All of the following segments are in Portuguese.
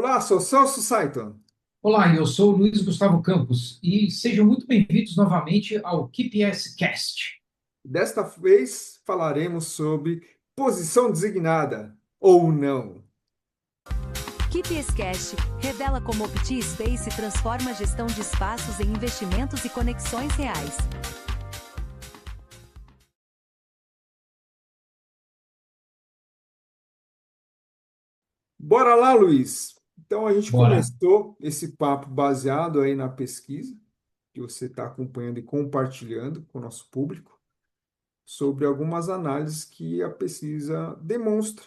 Olá, sou Celso Saiton. Olá, eu sou o Luiz Gustavo Campos e sejam muito bem-vindos novamente ao KPS Cast. Desta vez falaremos sobre posição designada ou não. KPS Cash revela como Opti Space transforma a gestão de espaços em investimentos e conexões reais. Bora lá, Luiz. Então a gente Bora. começou esse papo baseado aí na pesquisa que você está acompanhando e compartilhando com o nosso público sobre algumas análises que a pesquisa demonstra,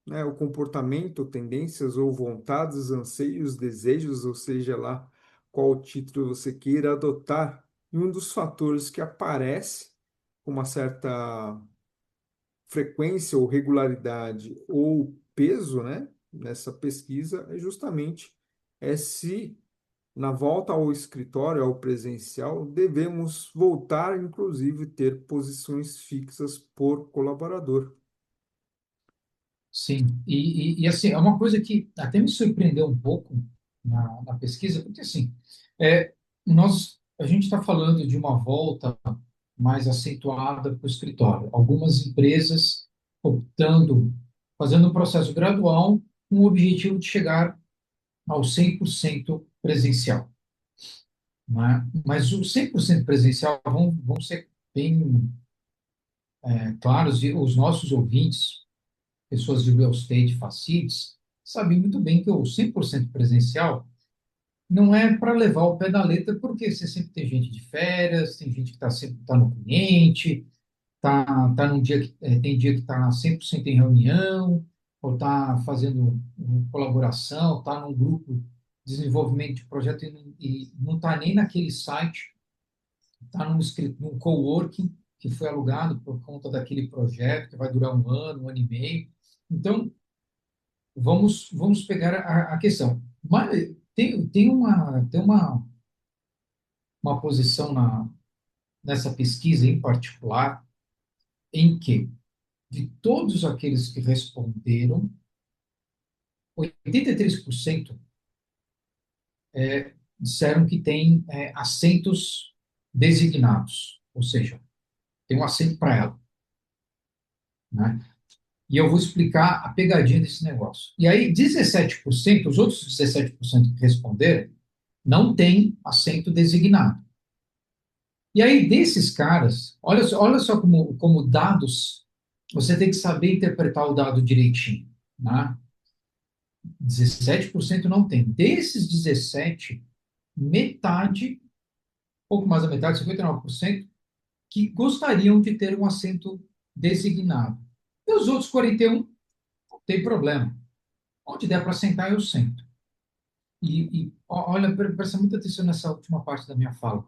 né, o comportamento, tendências ou vontades, anseios, desejos, ou seja lá qual título você queira adotar, e um dos fatores que aparece com uma certa frequência ou regularidade ou peso, né, nessa pesquisa é justamente se na volta ao escritório, ao presencial, devemos voltar, inclusive, ter posições fixas por colaborador. Sim, assim, é uma coisa que até me surpreendeu um pouco na pesquisa, porque assim, a gente está falando de uma volta mais acentuada para o escritório. Algumas empresas optando, fazendo um processo gradual com o objetivo de chegar ao 100% presencial, né? Mas o 100% presencial vão ser bem claros, e os nossos ouvintes, pessoas de real estate, facilities, sabem muito bem que o 100% presencial não é para levar o pé da letra, porque você sempre tem gente de férias, tem gente que está sempre tá no cliente, tá num dia que, tem dia que está 100% em reunião, ou está fazendo colaboração, está num grupo de desenvolvimento de projeto e não está nem naquele site, está num coworking que foi alugado por conta daquele projeto que vai durar um ano e meio. Então, vamos pegar a questão. Mas tem uma posição nessa pesquisa em particular em que, de todos aqueles que responderam, 83% disseram que tem assentos designados, ou seja, tem um assento para ela, né? E eu vou explicar a pegadinha desse negócio. E aí, 17%, os outros 17% que responderam, não tem assento designado. E aí, desses caras, olha só como dados, você tem que saber interpretar o dado direitinho, né? 17% não tem. Desses 17, metade, pouco mais da metade, 59%, que gostariam de ter um assento designado. E os outros 41%, não tem problema. Onde der para sentar, eu sento. Olha, presta muita atenção nessa última parte da minha fala.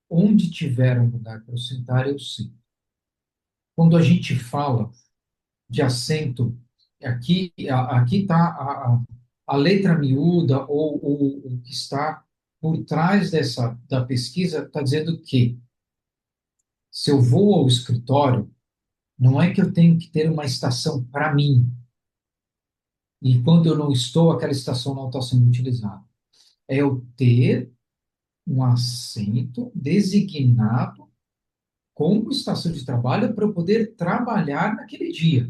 Onde tiver um lugar para eu sentar, eu sento. Quando a gente fala de assento, aqui está a letra miúda ou o que está por trás da pesquisa está dizendo que se eu vou ao escritório, não é que eu tenho que ter uma estação para mim, e quando eu não estou, aquela estação não está sendo utilizada. É eu ter um assento designado como estação de trabalho para eu poder trabalhar naquele dia.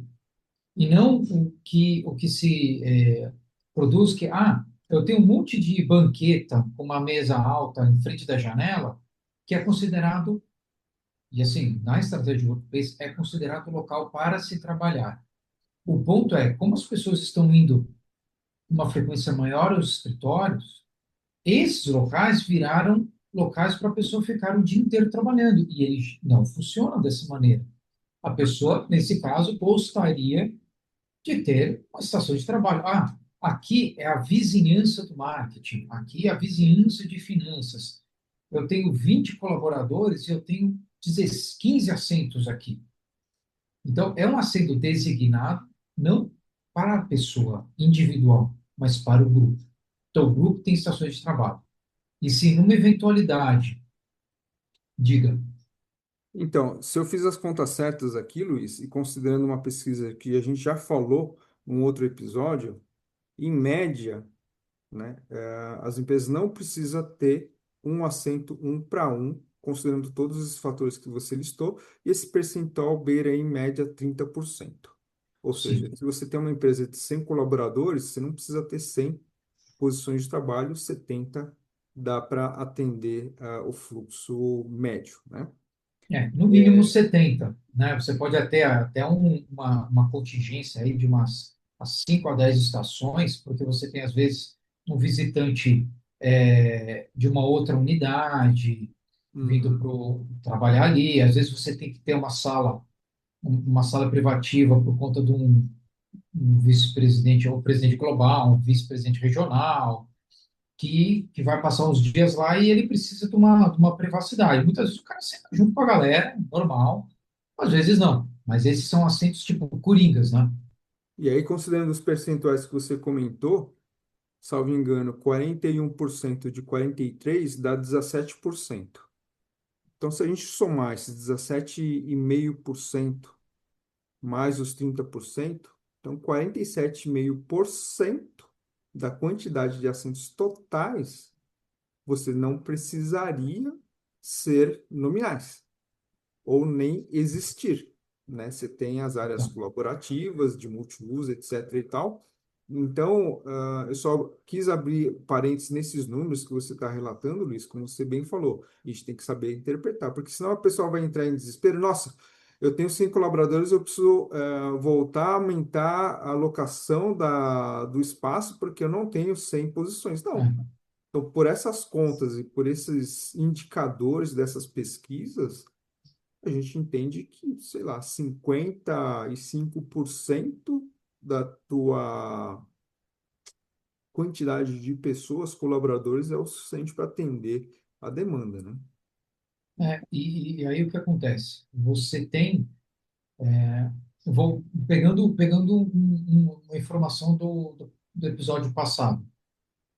E não o que se produz que, eu tenho um monte de banqueta com uma mesa alta em frente da janela, que é considerado, e assim, na estratégia de workplace, é considerado local para se trabalhar. O ponto é, como as pessoas estão indo com uma frequência maior aos escritórios, esses locais viraram locais para a pessoa ficar o dia inteiro trabalhando, e eles não funcionam dessa maneira. A pessoa, nesse caso, gostaria de ter uma estação de trabalho. Aqui é a vizinhança do marketing, aqui é a vizinhança de finanças. Eu tenho 20 colaboradores e eu tenho 15 assentos aqui. Então, é um assento designado não para a pessoa individual, mas para o grupo. Então, o grupo tem estações de trabalho. E se numa eventualidade, diga, Então, se eu fiz as contas certas aqui, Luiz, e considerando uma pesquisa que a gente já falou num outro episódio, em média, né? As empresas não precisam ter um assento um para um, considerando todos os fatores que você listou, e esse percentual beira em média 30%. Ou seja, Sim. se você tem uma empresa de 100 colaboradores, você não precisa ter 100 posições de trabalho, 70 dá para atender o fluxo médio, né? No mínimo 70, né? Você pode até uma contingência aí de umas 5 a 10 estações, porque você tem, às vezes, um visitante de uma outra unidade vindo Uhum. para trabalhar ali. Às vezes você tem que ter uma sala privativa por conta de um vice-presidente ou presidente global, um vice-presidente regional, que vai passar uns dias lá e ele precisa de uma privacidade. Muitas vezes o cara senta junto com a galera, normal, às vezes não. Mas esses são assentos tipo coringas, né? E aí, considerando os percentuais que você comentou, salvo engano, 41% de 43 dá 17%. Então, se a gente somar esses 17,5% mais os 30%, então 47,5% da quantidade de assentos totais, você não precisaria ser nominais ou nem existir, né? Você tem as áreas colaborativas, de multiuso, etc. e tal. Então, eu só quis abrir parênteses nesses números que você está relatando, Luiz, como você bem falou. A gente tem que saber interpretar, porque senão a pessoa vai entrar em desespero. Nossa, eu tenho 100 colaboradores, eu preciso voltar a aumentar a alocação do espaço, porque eu não tenho 100 posições. Não. É, Então, por essas contas e por esses indicadores dessas pesquisas, a gente entende que, sei lá, 55% da tua quantidade de pessoas, colaboradores, é o suficiente para atender a demanda, né? e aí o que acontece? Você tem, vou pegando uma informação do episódio passado.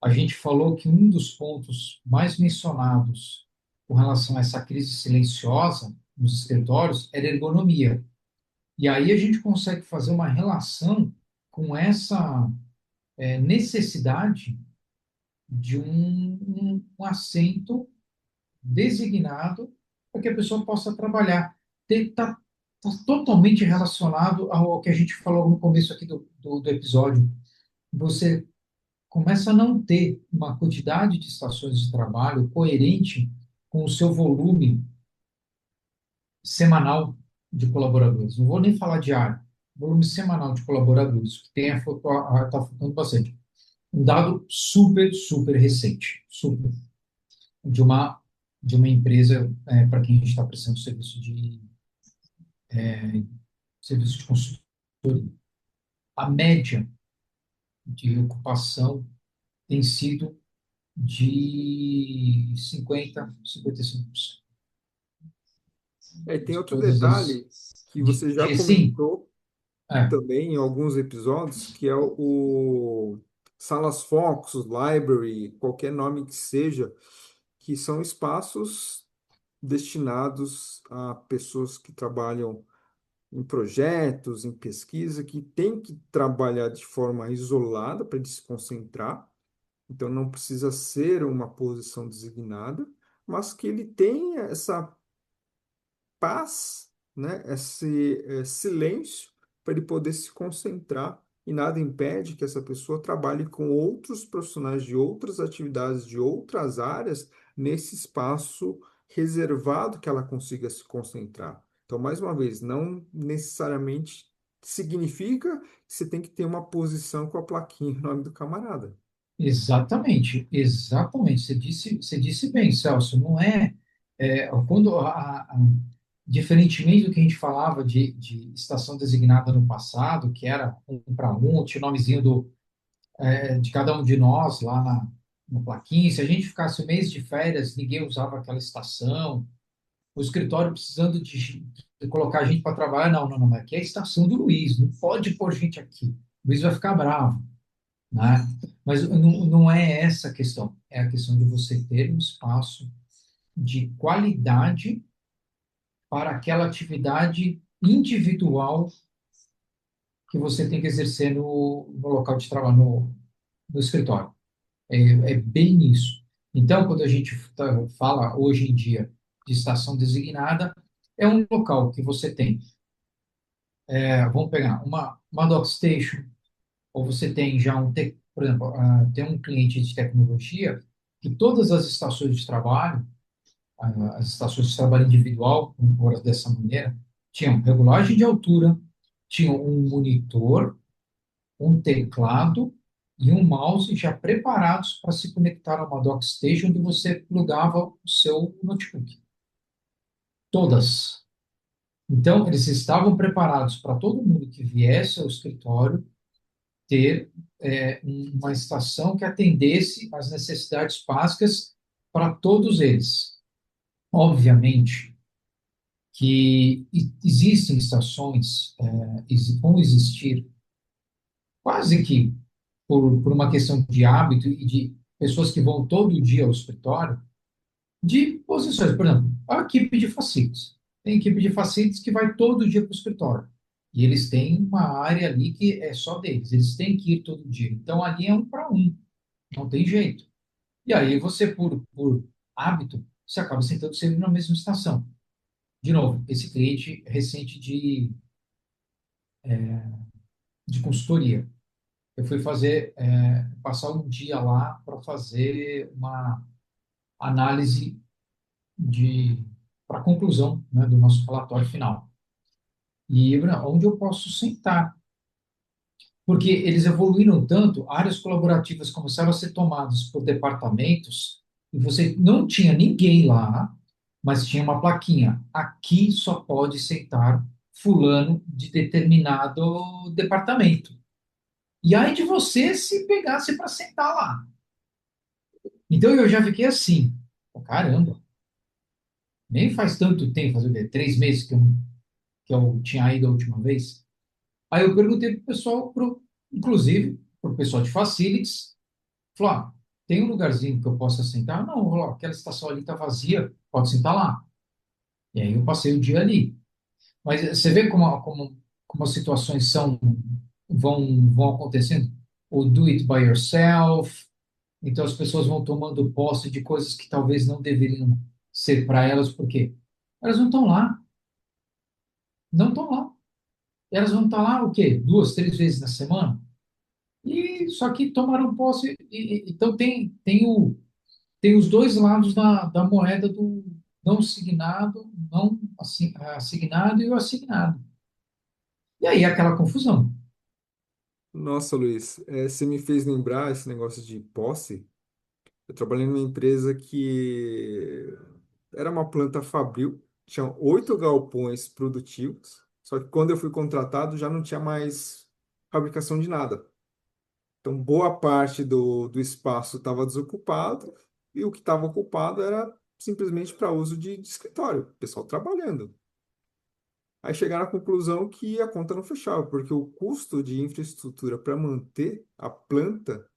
A gente falou que um dos pontos mais mencionados com relação a essa crise silenciosa nos escritórios era a ergonomia. E aí a gente consegue fazer uma relação com essa necessidade de um assento designado para que a pessoa possa trabalhar. Está totalmente relacionado ao que a gente falou no começo aqui do episódio. Você começa a não ter uma quantidade de estações de trabalho coerente com o seu volume semanal de colaboradores. Não vou nem falar diário, volume semanal de colaboradores, que tem está flutuando bastante. Um dado super, super recente, super, de uma, de uma empresa para quem a gente está prestando serviço de consultoria. A média de ocupação tem sido de 50, 55%. Tem outro Todas as. detalhe que você já Sim, comentou também em alguns episódios, que é o salas Focus, library, qualquer nome que seja, que são espaços destinados a pessoas que trabalham em projetos, em pesquisa, que tem que trabalhar de forma isolada para ele se concentrar. Então, não precisa ser uma posição designada, mas que ele tenha essa paz, né? Esse silêncio para ele poder se concentrar. E nada impede que essa pessoa trabalhe com outros profissionais de outras atividades, de outras áreas, nesse espaço reservado que ela consiga se concentrar. Então, mais uma vez, não necessariamente significa que você tem que ter uma posição com a plaquinha em nome do camarada. exatamente, exatamente. Você disse bem, Celso. Não quando diferentemente do que a gente falava de estação designada no passado, que era um para um, tinha o nomezinho de cada um de nós lá na plaquinha. Se a gente ficasse um mês de férias, ninguém usava aquela estação. O escritório precisando de colocar gente para trabalhar, não, não, não. Aqui é a estação do Luiz, não pode pôr gente aqui. O Luiz vai ficar bravo, né? Mas não é essa a questão. É a questão de você ter um espaço de qualidade para aquela atividade individual que você tem que exercer no local de trabalho, no escritório. É bem isso. Então, quando a gente fala hoje em dia de estação designada, é um local que você tem, vamos pegar uma dockstation, ou você tem já por exemplo, tem um cliente de tecnologia que todas as estações de trabalho, as estações de trabalho individual, vamos pôr dessa maneira, tinham regulagem de altura, tinham um monitor, um teclado e um mouse já preparados para se conectar a uma dockstation onde você plugava o seu notebook. Todas. Então, eles estavam preparados para todo mundo que viesse ao escritório ter uma estação que atendesse às necessidades básicas para todos eles. Obviamente que existem estações, vão existir quase que por uma questão de hábito e de pessoas que vão todo dia ao escritório, de posições. Por exemplo, a equipe de facilities. Tem equipe de facilities que vai todo dia para o escritório. E eles têm uma área ali que é só deles. Eles têm que ir todo dia. Então, ali é um para um. Não tem jeito. E aí, você, por hábito, você acaba sentando sempre na mesma estação. De novo, esse cliente recente de consultoria. Eu fui passar um dia lá para fazer uma análise de para a conclusão, né, do nosso relatório final. E onde eu posso sentar? Porque eles evoluíram tanto, áreas colaborativas começaram a ser tomadas por departamentos, e você não tinha ninguém lá, mas tinha uma plaquinha. Aqui só pode sentar fulano de determinado departamento. E aí de você se pegasse para sentar lá. Então eu já fiquei assim, caramba, nem faz tanto tempo, faz o quê? 3 meses que eu tinha ido a última vez. Aí eu perguntei para o pessoal, inclusive para o pessoal de facilities, falou, tem um lugarzinho que eu possa sentar? Não, falou, aquela estação ali está vazia, pode sentar lá. E aí eu passei o dia ali. Mas você vê como as situações vão acontecendo? O do it by yourself, então as pessoas vão tomando posse de coisas que talvez não deveriam ser para elas, porque elas não estão lá, não estão lá. Elas vão estar lá o quê? 2, 3 vezes na semana? E só que tomaram posse. Então tem os dois lados da moeda do não signado, não assignado e o assignado. E aí aquela confusão. Nossa, Luiz, você me fez lembrar esse negócio de posse. Eu trabalhei numa empresa que era uma planta fabril, tinha 8 galpões produtivos, só que quando eu fui contratado já não tinha mais fabricação de nada. Então, boa parte do espaço estava desocupado e o que estava ocupado era simplesmente para uso de escritório, pessoal trabalhando. Aí chegaram à conclusão que a conta não fechava, porque o custo de infraestrutura para manter a planta,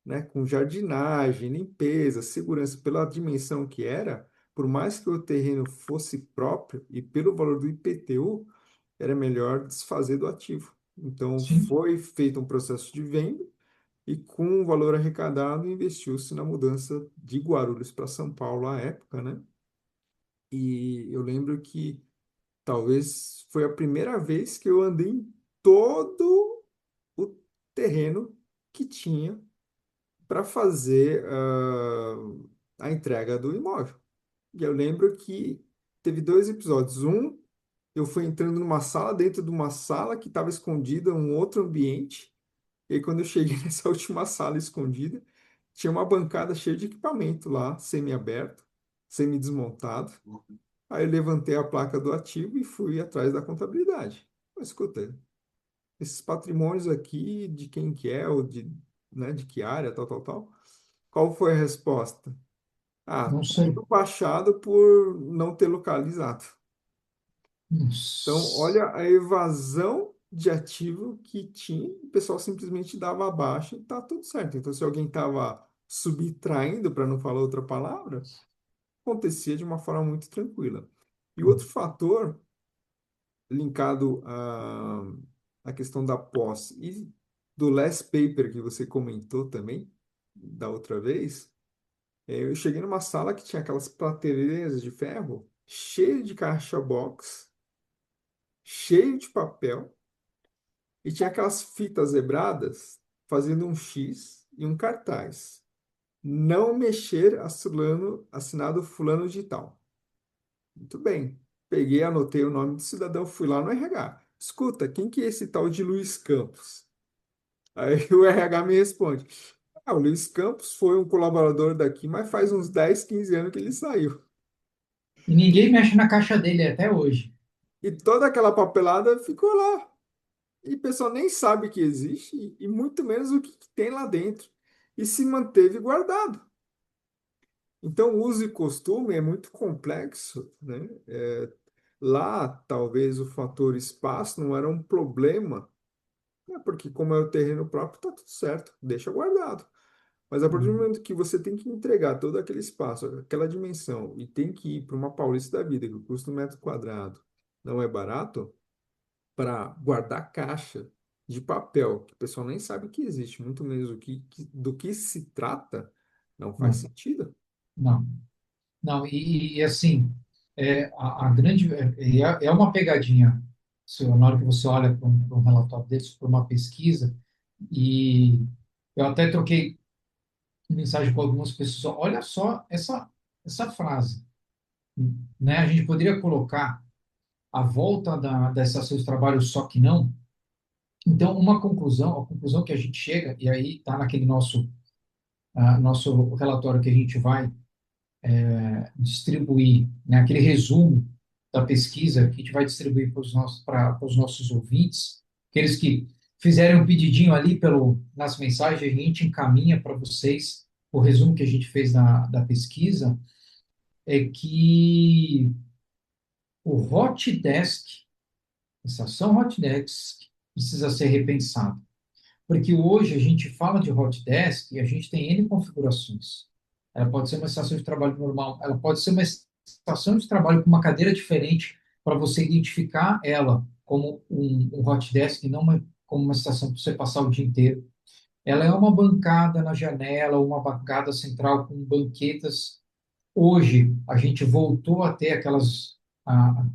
né, com jardinagem, limpeza, segurança, pela dimensão que era, por mais que o terreno fosse próprio e pelo valor do IPTU, era melhor desfazer do ativo. Então, Sim, foi feito um processo de venda e com o valor arrecadado, investiu-se na mudança de Guarulhos para São Paulo à época, né? E eu lembro que talvez foi a primeira vez que eu andei em todo o terreno que tinha para fazer a entrega do imóvel. E eu lembro que teve 2 episódios. Eu fui entrando numa sala, dentro de uma sala que estava escondida em um outro ambiente. E aí, quando eu cheguei nessa última sala escondida, tinha uma bancada cheia de equipamento lá, semi-aberto, semi-desmontado. Aí eu levantei a placa do ativo e fui atrás da contabilidade. Mas escuta, esses patrimônios aqui, de quem que é, ou de que área, tal, tal, tal. Qual foi a resposta? Ah, não tá sei. tudo baixado por não ter localizado. Então, Nossa. olha a evasão de ativo que tinha, o pessoal simplesmente dava abaixo e tá tudo certo. Então, se alguém estava subtraindo, para não falar outra palavra, acontecia de uma forma muito tranquila. E outro fator linkado à questão da posse e do last paper que você comentou também, da outra vez, eu cheguei numa sala que tinha aquelas prateleiras de ferro, cheio de caixa box, cheio de papel, e tinha aquelas fitas zebradas fazendo um X e um cartaz. Não mexer assinado fulano de tal. Muito bem. Peguei, anotei o nome do cidadão, fui lá no RH. Escuta, quem que é esse tal de Luiz Campos? Aí o RH me responde: o Luiz Campos foi um colaborador daqui, mas faz uns 10, 15 anos que ele saiu. E ninguém mexe na caixa dele até hoje. E toda aquela papelada ficou lá. E o pessoal nem sabe que existe, e muito menos o que tem lá dentro. E se manteve guardado. Então, o uso e costume é muito complexo, né? Lá, talvez o fator espaço não era um problema, né? Porque como é o terreno próprio, tá tudo certo, deixa guardado. Mas a partir do Hum, momento que você tem que entregar todo aquele espaço, aquela dimensão, e tem que ir para uma Paulista da vida, que o custo do metro quadrado não é barato, para guardar caixa de papel, que o pessoal nem sabe que existe, muito menos do que se trata, não faz Não, sentido. não. Não, assim, a grande. É uma pegadinha. Na hora que você olha para um relatório desse, para uma pesquisa, e eu até troquei mensagem com algumas pessoas. Olha só essa frase, né? A gente poderia colocar a volta da estação de trabalho, só que não. Então, a conclusão que a gente chega, e aí está naquele nosso relatório que a gente vai distribuir, né, aquele resumo da pesquisa que a gente vai distribuir para os nossos ouvintes, aqueles que fizerem um pedidinho ali nas mensagens, a gente encaminha para vocês o resumo que a gente fez da pesquisa, é que o hot desk, a estação hot desk, precisa ser repensado. Porque hoje a gente fala de hot desk e a gente tem N configurações. Ela pode ser uma estação de trabalho normal, ela pode ser uma estação de trabalho com uma cadeira diferente para você identificar ela como um hot desk e não como uma estação para você passar o dia inteiro. Ela é uma bancada na janela, uma bancada central com banquetas. Hoje a gente voltou a ter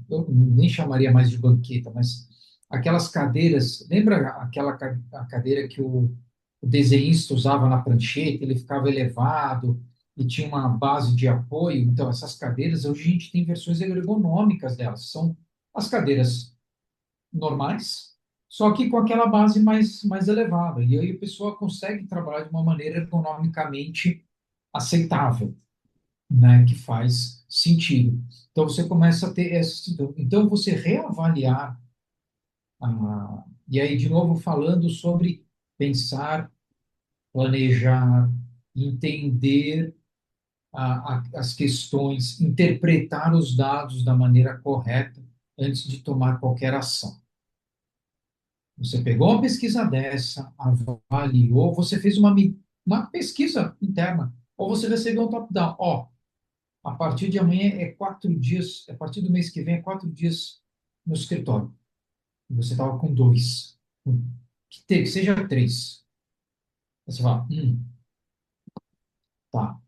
eu nem chamaria mais de banqueta, mas aquelas cadeiras. Lembra a cadeira que o desenhista usava na prancheta? Ele ficava elevado e tinha uma base de apoio. Então, essas cadeiras, hoje a gente tem versões ergonômicas delas. São as cadeiras normais, só que com aquela base mais elevada. E aí a pessoa consegue trabalhar de uma maneira ergonomicamente aceitável, né, que faz sentido. Então você começa a ter essa, então você reavaliar e aí de novo falando sobre pensar, planejar, entender as questões, interpretar os dados da maneira correta antes de tomar qualquer ação. Você pegou uma pesquisa dessa, avaliou, você fez uma pesquisa interna, ou você recebeu um top-down. Ó, a partir de amanhã é 4 dias, a partir do mês que vem é 4 dias no escritório. E você estava com dois. Que seja três. Aí você fala, tá,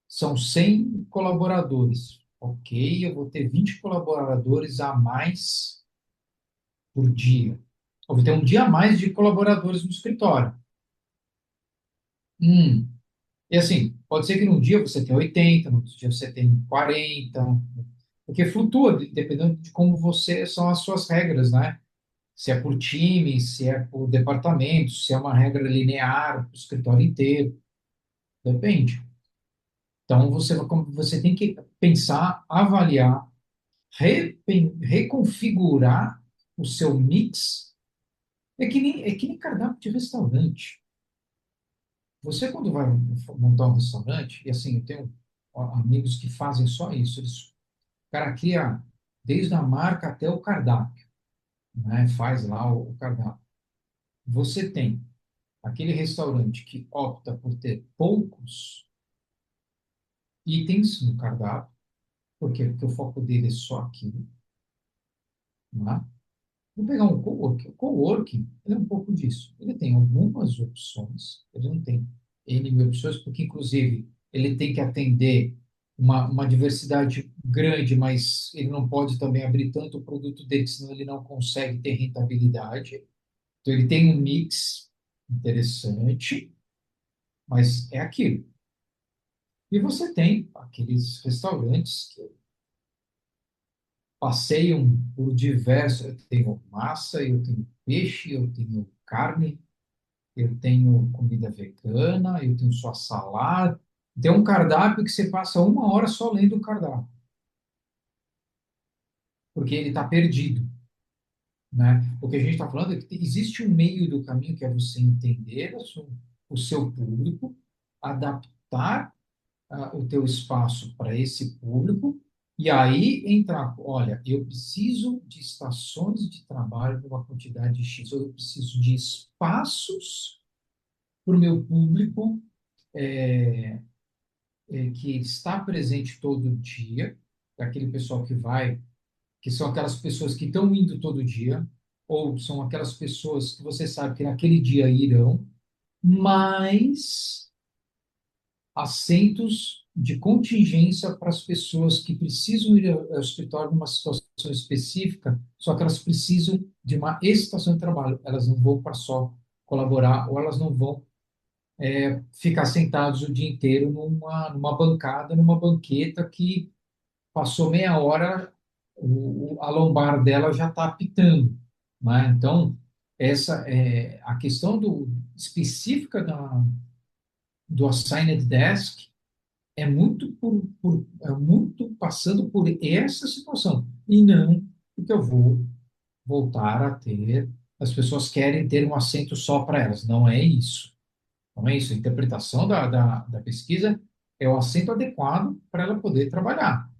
são 100 colaboradores. Ok, eu vou ter 20 colaboradores a mais por dia. Eu vou ter um dia a mais de colaboradores no escritório. Hum, E assim, pode ser que num dia você tenha 80, no outro dia você tenha 40, porque flutua, dependendo de como são as suas regras, né? Se é por time, se é por departamento, se é uma regra linear para o escritório inteiro, depende. Então, você tem que pensar, avaliar, reconfigurar o seu mix. É que nem cardápio de restaurante. Você, quando vai montar um restaurante, e assim, eu tenho amigos que fazem só isso, o cara cria desde a marca até o cardápio, né? Faz lá o cardápio. Você tem aquele restaurante que opta por ter poucos itens no cardápio, por quê? Porque o foco dele é só aquilo, né? Vou pegar um coworking. O coworking, ele é um pouco disso. Ele tem algumas opções, ele não tem N mil opções, porque, inclusive, ele tem que atender uma diversidade grande, mas ele não pode também abrir tanto o produto dele, senão ele não consegue ter rentabilidade. Então, ele tem um mix interessante, mas é aquilo. E você tem aqueles restaurantes que passeiam por diversos. Eu tenho massa, eu tenho peixe, eu tenho carne, eu tenho comida vegana, eu tenho só salada. Tem um cardápio que você passa uma hora só lendo o cardápio, porque ele está perdido, né? O que a gente está falando é que existe um meio do caminho que é você entender o seu público, adaptar o teu espaço para esse público e aí entrar, olha, eu preciso de estações de trabalho numa quantidade de X, ou eu preciso de espaços para o meu público que está presente todo dia, aquele pessoal que vai, que são aquelas pessoas que estão indo todo dia, ou são aquelas pessoas que você sabe que naquele dia irão, mas assentos de contingência para as pessoas que precisam ir ao escritório numa situação específica, só que elas precisam de uma estação de trabalho. Elas não vão para só colaborar, ou elas não vão ficar sentados o dia inteiro numa bancada, numa banqueta que passou meia hora, a lombar dela já está apitando, né? Então, essa é a questão específica do assigned desk é muito é muito passando por essa situação e não porque eu vou voltar a ter as pessoas querem ter um assento só para elas. Não é isso. Não é isso. A interpretação da pesquisa é o assento adequado para ela poder trabalhar,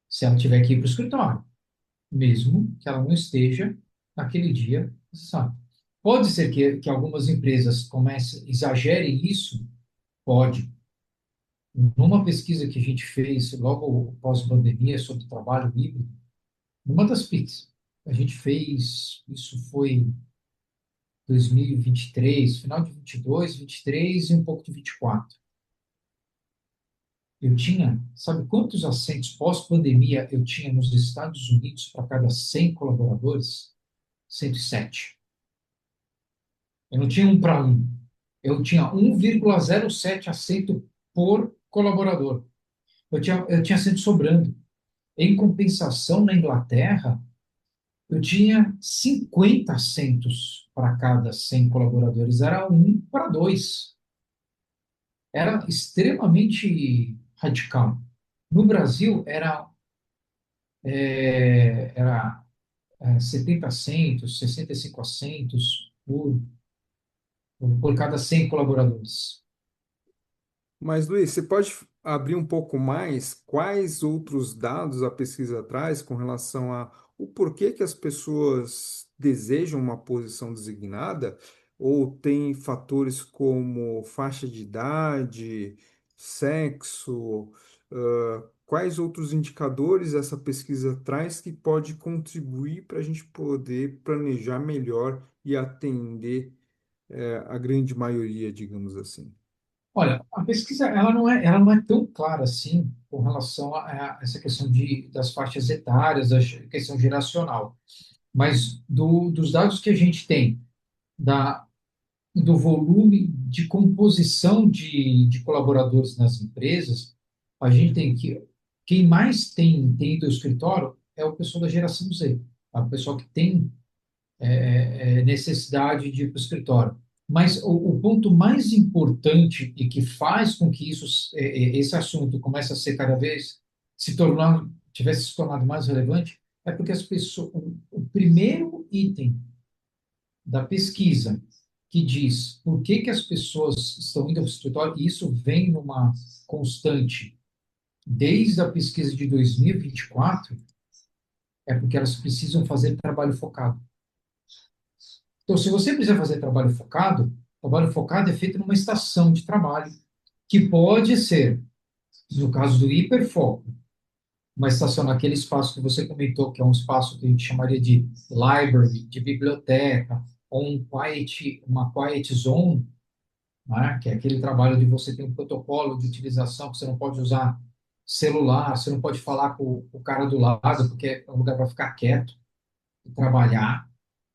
se ela tiver que ir para o escritório, mesmo que ela não esteja naquele dia, sabe? Pode ser que algumas empresas comecem, exagerem isso, pode. Numa pesquisa que a gente fez logo pós-pandemia sobre trabalho híbrido, numa das PICs, a gente fez, isso foi 2023, final de 22, 23 e um pouco de 24. Eu tinha, sabe quantos assentos pós-pandemia eu tinha nos Estados Unidos para cada 100 colaboradores? 107. Eu não tinha um para um. Eu tinha 1,07 assento por colaborador. Eu tinha assento sobrando. Em compensação, na Inglaterra, eu tinha 50 assentos para cada 100 colaboradores. Era 1 para 2. Era extremamente radical. No Brasil, era 70 assentos, 65 assentos por cada 100 colaboradores. Mas, Luiz, você pode abrir um pouco mais quais outros dados a pesquisa traz com relação a o porquê que as pessoas desejam uma posição designada? Ou tem fatores como faixa de idade, sexo, quais outros indicadores essa pesquisa traz que pode contribuir para a gente poder planejar melhor e atender, a grande maioria, digamos assim? Olha, a pesquisa ela não é tão clara assim com relação a essa questão das faixas etárias, da questão geracional. Mas dos dados que a gente tem do volume de composição de colaboradores nas empresas, a gente tem que quem mais tem ido ao escritório é o pessoal da geração Z, tá? O pessoal que tem necessidade de ir para o escritório. Mas o ponto mais importante e que faz com que esse assunto comece a ser cada vez tivesse se tornado mais relevante é porque as pessoas, o primeiro item da pesquisa que diz por que as pessoas estão indo ao escritório, e isso vem numa constante desde a pesquisa de 2024, é porque elas precisam fazer trabalho focado. Então, se você precisa fazer trabalho focado é feito numa estação de trabalho, que pode ser, no caso do hiperfoco, uma estação naquele espaço que você comentou, que é um espaço que a gente chamaria de library, de biblioteca, ou uma quiet zone, né? Que é aquele trabalho de você ter um protocolo de utilização, que você não pode usar celular, você não pode falar com o cara do lado, porque é um lugar para ficar quieto e trabalhar,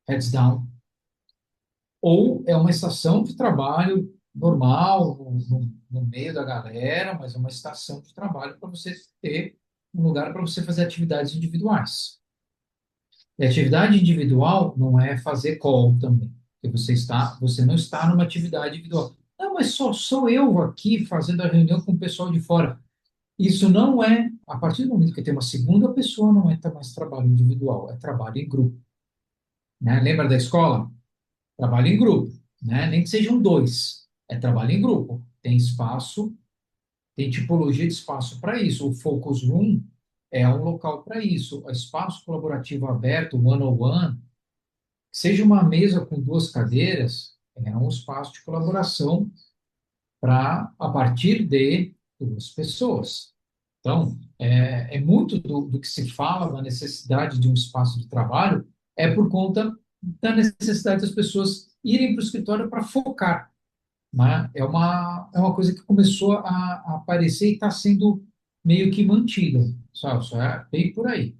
heads down. Ou é uma estação de trabalho normal, no meio da galera, mas é uma estação de trabalho para você ter um lugar para você fazer atividades individuais. E atividade individual não é fazer call também, porque você não está numa atividade individual. Não, mas só sou eu aqui fazendo a reunião com o pessoal de fora. Isso não é, a partir do momento que tem uma segunda pessoa, não é mais trabalho individual, é trabalho em grupo, né? Lembra da escola? Trabalho em grupo, né? Nem que sejam dois, é trabalho em grupo. Tem espaço, tem tipologia de espaço para isso. O focus room é um local para isso. O espaço colaborativo aberto, one-on-one, seja uma mesa com duas cadeiras, é um espaço de colaboração para a partir de duas pessoas. Então, é muito do que se fala da necessidade de um espaço de trabalho é por conta da necessidade das pessoas irem para o escritório para focar, né? É uma coisa que começou a aparecer e está sendo meio que mantida, sabe? Só é bem por aí.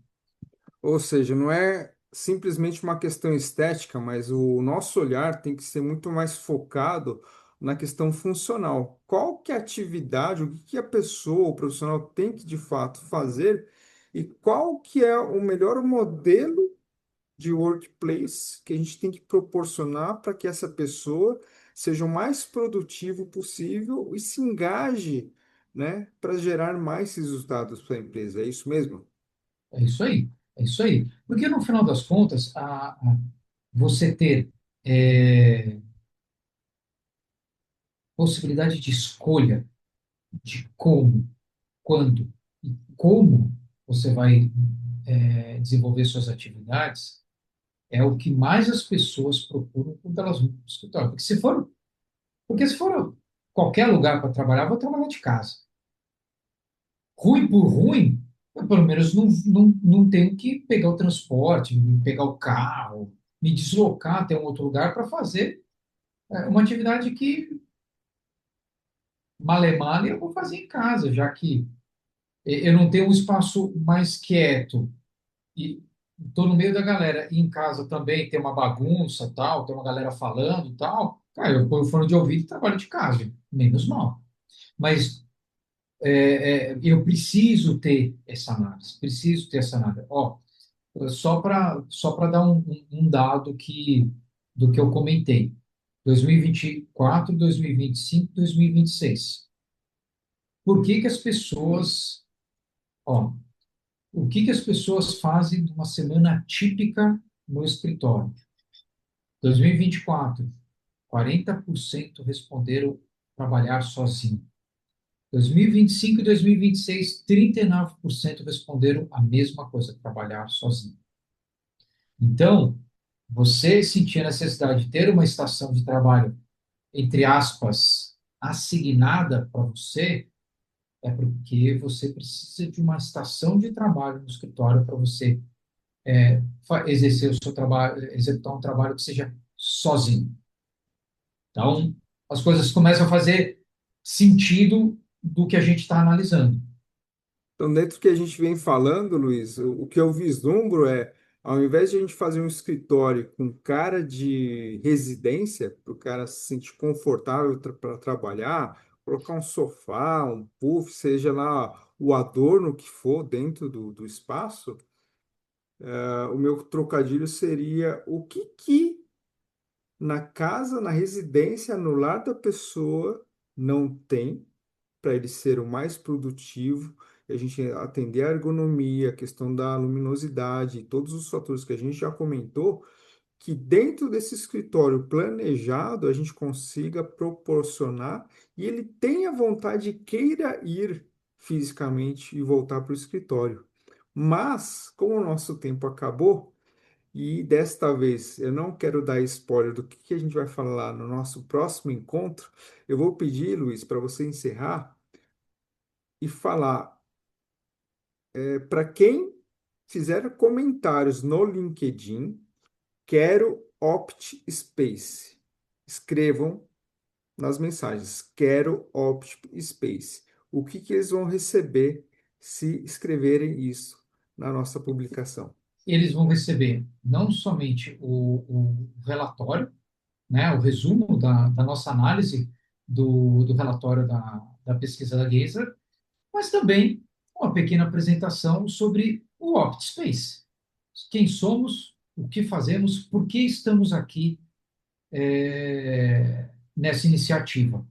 Ou seja, não é simplesmente uma questão estética, mas o nosso olhar tem que ser muito mais focado na questão funcional. Qual que é a atividade, o que que a pessoa, o profissional tem que de fato fazer e qual que é o melhor modelo de workplace que a gente tem que proporcionar para que essa pessoa seja o mais produtivo possível e se engaje, né, para gerar mais resultados para a empresa. É isso mesmo? É isso aí, é isso aí. Porque no final das contas, você ter é, possibilidade de escolha de como, quando e como você vai desenvolver suas atividades é o que mais as pessoas procuram quando elas vão para o escritório. Porque se for qualquer lugar para trabalhar, eu vou trabalhar de casa. Ruim por ruim, eu pelo menos não tenho que pegar o transporte, pegar o carro, me deslocar até um outro lugar para fazer uma atividade que, male male, eu vou fazer em casa, já que eu não tenho um espaço mais quieto e estou no meio da galera. E em casa também tem uma bagunça, tal, tem uma galera falando, tal. Cara, eu ponho o fone de ouvido e trabalho de casa, menos mal. Mas eu preciso ter essa análise, preciso ter essa análise. Ó, só para dar um dado do que eu comentei. 2024, 2025, 2026. Por que que as pessoas, ó, o que que as pessoas fazem numa semana típica no escritório? 2024, 40% responderam trabalhar sozinho. 2025 e 2026, 39% responderam a mesma coisa, trabalhar sozinho. Então, você sentir a necessidade de ter uma estação de trabalho, entre aspas, assignada para você, é porque você precisa de uma estação de trabalho no escritório para você exercer o seu trabalho, executar um trabalho que seja sozinho. Então, as coisas começam a fazer sentido do que a gente está analisando. Então, dentro do que a gente vem falando, Luiz, o que eu vislumbro é, ao invés de a gente fazer um escritório com cara de residência, para o cara se sentir confortável para trabalhar, colocar um sofá, um puff, seja lá o adorno que for dentro do espaço, o meu trocadilho seria o que que na casa, na residência, no lar da pessoa não tem para ele ser o mais produtivo, e a gente atender a ergonomia, a questão da luminosidade, todos os fatores que a gente já comentou, que dentro desse escritório planejado a gente consiga proporcionar e ele tenha vontade e queira ir fisicamente e voltar para o escritório. Mas, como o nosso tempo acabou, e desta vez eu não quero dar spoiler do que a gente vai falar no nosso próximo encontro, eu vou pedir, Luiz, para você encerrar e falar para quem fizer comentários no LinkedIn, quero Opt Space. Escrevam nas mensagens, quero OptSpace. O que que eles vão receber se escreverem isso na nossa publicação? Eles vão receber não somente o relatório, né, o resumo da nossa análise do relatório da pesquisa da Geyser, mas também uma pequena apresentação sobre o OptSpace. Quem somos, o que fazemos, por que estamos aqui nessa iniciativa.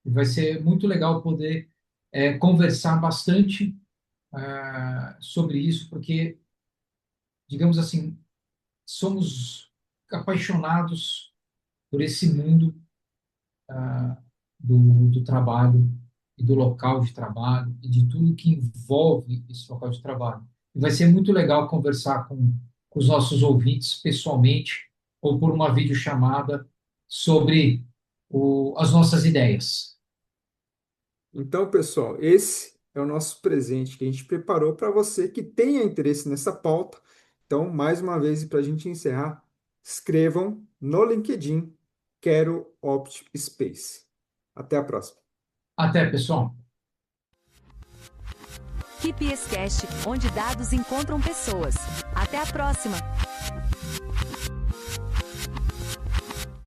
E vai ser muito legal poder conversar bastante sobre isso, porque, digamos assim, somos apaixonados por esse mundo do trabalho e do local de trabalho e de tudo que envolve esse local de trabalho. E vai ser muito legal conversar com os nossos ouvintes pessoalmente ou por uma videochamada sobre as nossas ideias. Então, pessoal, esse é o nosso presente que a gente preparou para você que tenha interesse nessa pauta. Então, mais uma vez, para a gente encerrar, escrevam no LinkedIn, quero OptSpace. Até a próxima. Até, pessoal! KPScast, onde dados encontram pessoas. Até a próxima!